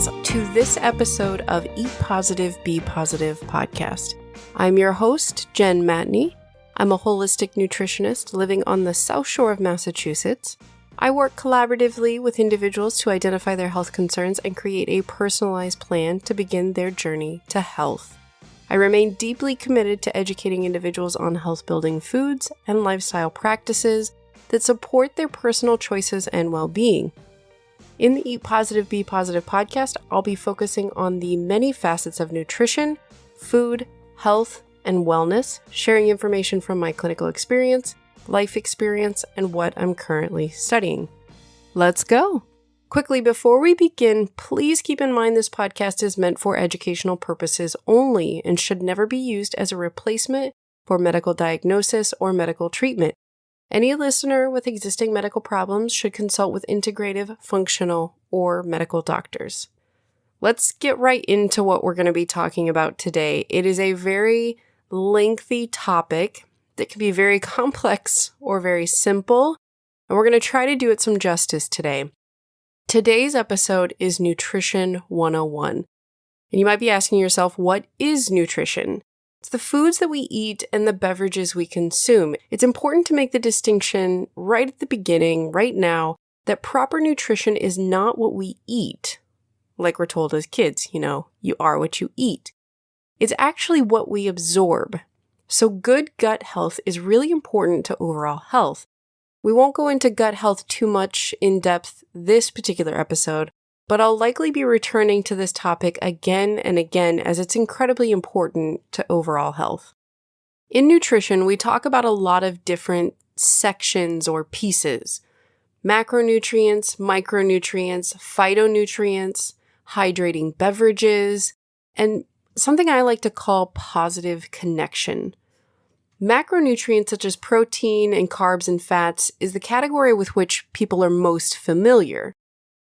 Greetings to this episode of Eat Positive, Be Positive podcast. I'm your host, Jen Matney. I'm a holistic nutritionist living on the South Shore of Massachusetts. I work collaboratively with individuals to identify their health concerns and create a personalized plan to begin their journey to health. I remain deeply committed to educating individuals on health-building foods and lifestyle practices that support their personal choices and well-being. In the Eat Positive, Be Positive podcast, I'll be focusing on the many facets of nutrition, food, health, and wellness, sharing information from my clinical experience, life experience, and what I'm currently studying. Let's go! Quickly, before we begin, please keep in mind this podcast is meant for educational purposes only and should never be used as a replacement for medical diagnosis or medical treatment. Any listener with existing medical problems should consult with integrative, functional, or medical doctors. Let's get right into what we're going to be talking about today. It is a very lengthy topic that can be very complex or very simple, and we're going to try to do it some justice today. Today's episode is Nutrition 101. And you might be asking yourself, what is nutrition? It's the foods that we eat and the beverages we consume. It's important to make the distinction right at the beginning, right now, that proper nutrition is not what we eat. Like we're told as kids, you are what you eat. It's actually what we absorb. So good gut health is really important to overall health. We won't go into gut health too much in depth this particular episode, but I'll likely be returning to this topic again and again as it's incredibly important to overall health. In nutrition, we talk about a lot of different sections or pieces: macronutrients, micronutrients, phytonutrients, hydrating beverages, and something I like to call positive connection. Macronutrients such as protein and carbs and fats is the category with which people are most familiar.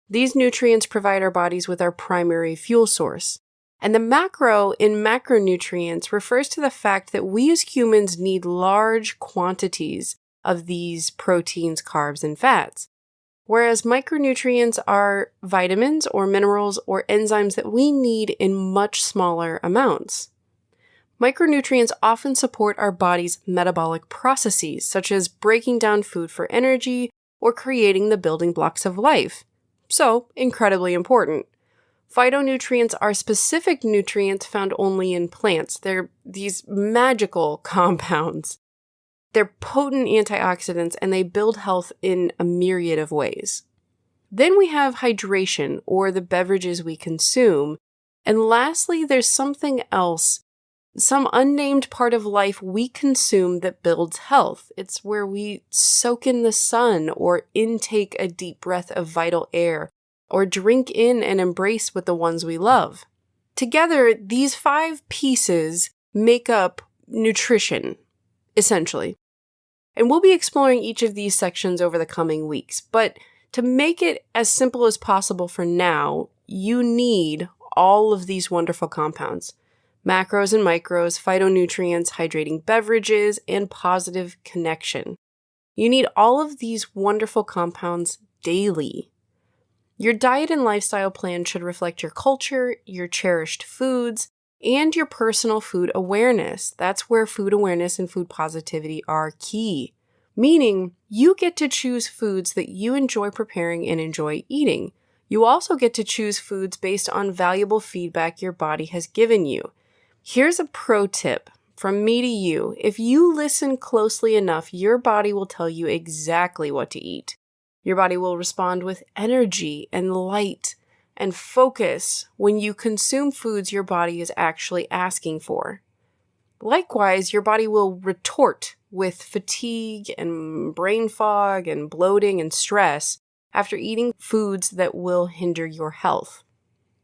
These nutrients provide our bodies with our primary fuel source. And the macro in macronutrients refers to the fact that we as humans need large quantities of these proteins, carbs, and fats. Whereas micronutrients are vitamins or minerals or enzymes that we need in much smaller amounts. Micronutrients often support our body's metabolic processes, such as breaking down food for energy or creating the building blocks of life. So, incredibly important. Phytonutrients are specific nutrients found only in plants. They're these magical compounds. They're potent antioxidants and they build health in a myriad of ways. Then we have hydration, or the beverages we consume. And lastly, there's something else, some unnamed part of life we consume that builds health. It's where we soak in the sun or intake a deep breath of vital air or drink in and embrace with the ones we love. Together, these 5 pieces make up nutrition, essentially. And we'll be exploring each of these sections over the coming weeks. But to make it as simple as possible for now, you need all of these wonderful compounds: macros and micros, phytonutrients, hydrating beverages, and positive connection. You need all of these wonderful compounds daily. Your diet and lifestyle plan should reflect your culture, your cherished foods, and your personal food awareness. That's where food awareness and food positivity are key. Meaning, you get to choose foods that you enjoy preparing and enjoy eating. You also get to choose foods based on valuable feedback your body has given you. Here's a pro tip from me to you. If you listen closely enough, your body will tell you exactly what to eat. Your body will respond with energy and light and focus when you consume foods your body is actually asking for. Likewise, your body will retort with fatigue and brain fog and bloating and stress after eating foods that will hinder your health.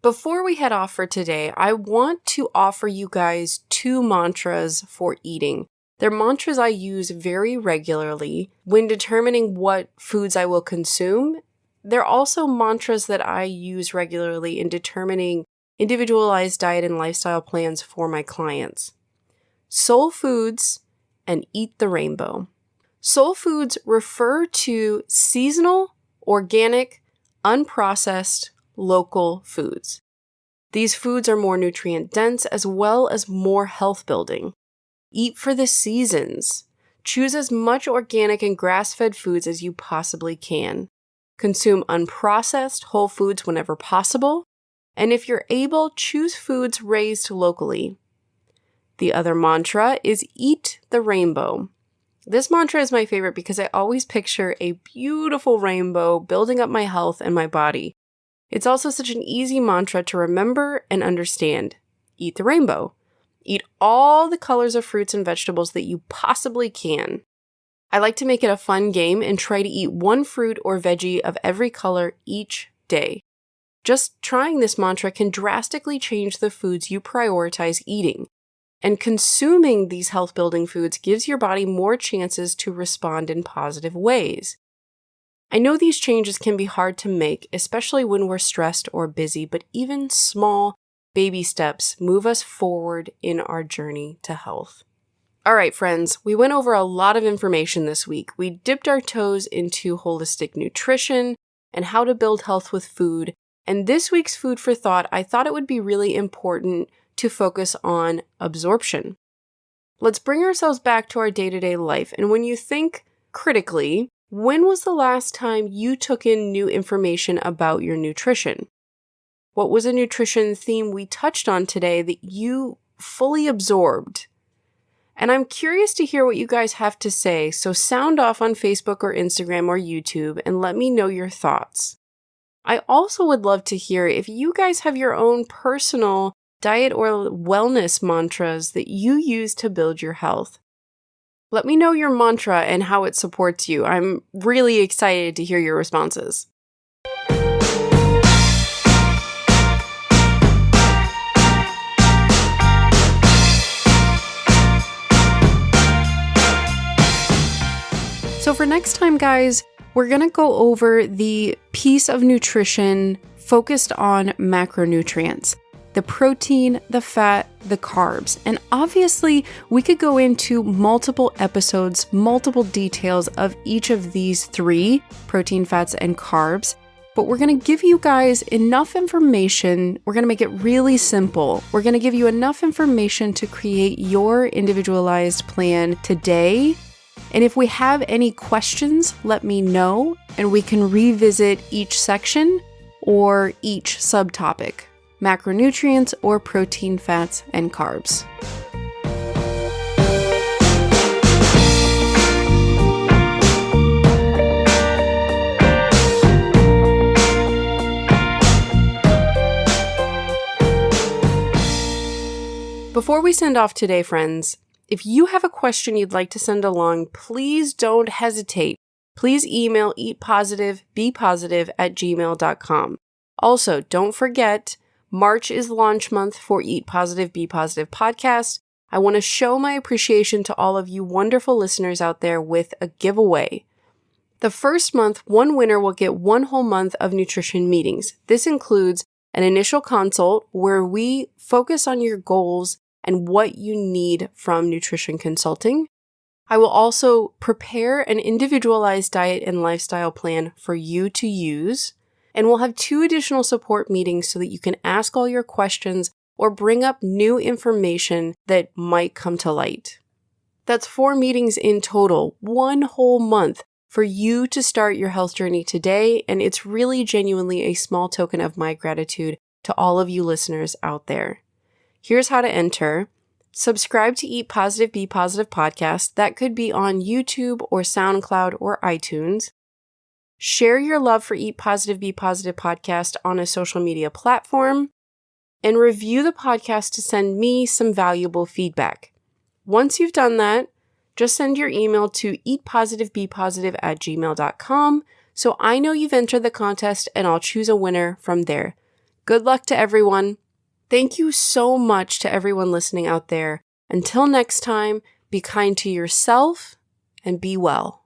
Before we head off for today, I want to offer you guys 2 mantras for eating. They're mantras I use very regularly when determining what foods I will consume. They're also mantras that I use regularly in determining individualized diet and lifestyle plans for my clients. Soul foods and eat the rainbow. Soul foods refer to seasonal, organic, unprocessed, local foods. These foods are more nutrient dense as well as more health building. Eat for the seasons. Choose as much organic and grass-fed foods as you possibly can. Consume unprocessed whole foods whenever possible. And if you're able, choose foods raised locally. The other mantra is eat the rainbow. This mantra is my favorite because I always picture a beautiful rainbow building up my health and my body. It's also such an easy mantra to remember and understand. Eat the rainbow. Eat all the colors of fruits and vegetables that you possibly can. I like to make it a fun game and try to eat one fruit or veggie of every color each day. Just trying this mantra can drastically change the foods you prioritize eating. And consuming these health-building foods gives your body more chances to respond in positive ways. I know these changes can be hard to make, especially when we're stressed or busy, but even small baby steps move us forward in our journey to health. All right, friends, we went over a lot of information this week. We dipped our toes into holistic nutrition and how to build health with food. And this week's food for thought, I thought it would be really important to focus on absorption. Let's bring ourselves back to our day-to-day life. And when you think critically, when was the last time you took in new information about your nutrition? What was a nutrition theme we touched on today that you fully absorbed? And I'm curious to hear what you guys have to say, so sound off on Facebook or Instagram or YouTube and let me know your thoughts. I also would love to hear if you guys have your own personal diet or wellness mantras that you use to build your health. Let me know your mantra and how it supports you. I'm really excited to hear your responses. So for next time, guys, we're going to go over the piece of nutrition focused on macronutrients. The protein, the fat, the carbs. And obviously, we could go into multiple episodes, multiple details of each of these three, protein, fats, and carbs. But we're going to give you guys enough information. We're going to make it really simple. We're going to give you enough information to create your individualized plan today. And if we have any questions, let me know, and we can revisit each section or each subtopic. Macronutrients or protein, fats, and carbs. Before we send off today, friends, if you have a question you'd like to send along, please don't hesitate. Please email eatpositivebepositive@gmail.com. Also, don't forget, March is launch month for Eat Positive, Be Positive podcast. I want to show my appreciation to all of you wonderful listeners out there with a giveaway. The first month, one winner will get one whole month of nutrition meetings. This includes an initial consult where we focus on your goals and what you need from nutrition consulting. I will also prepare an individualized diet and lifestyle plan for you to use. And we'll have 2 additional support meetings so that you can ask all your questions or bring up new information that might come to light. That's 4 meetings in total, one whole month for you to start your health journey today. And it's really genuinely a small token of my gratitude to all of you listeners out there. Here's how to enter. Subscribe to Eat Positive, Be Positive podcast. That could be on YouTube or SoundCloud or iTunes. Share your love for Eat Positive, Be Positive podcast on a social media platform, and review the podcast to send me some valuable feedback. Once you've done that, just send your email to eatpositivebepositive@gmail.com so I know you've entered the contest and I'll choose a winner from there. Good luck to everyone. Thank you so much to everyone listening out there. Until next time, be kind to yourself and be well.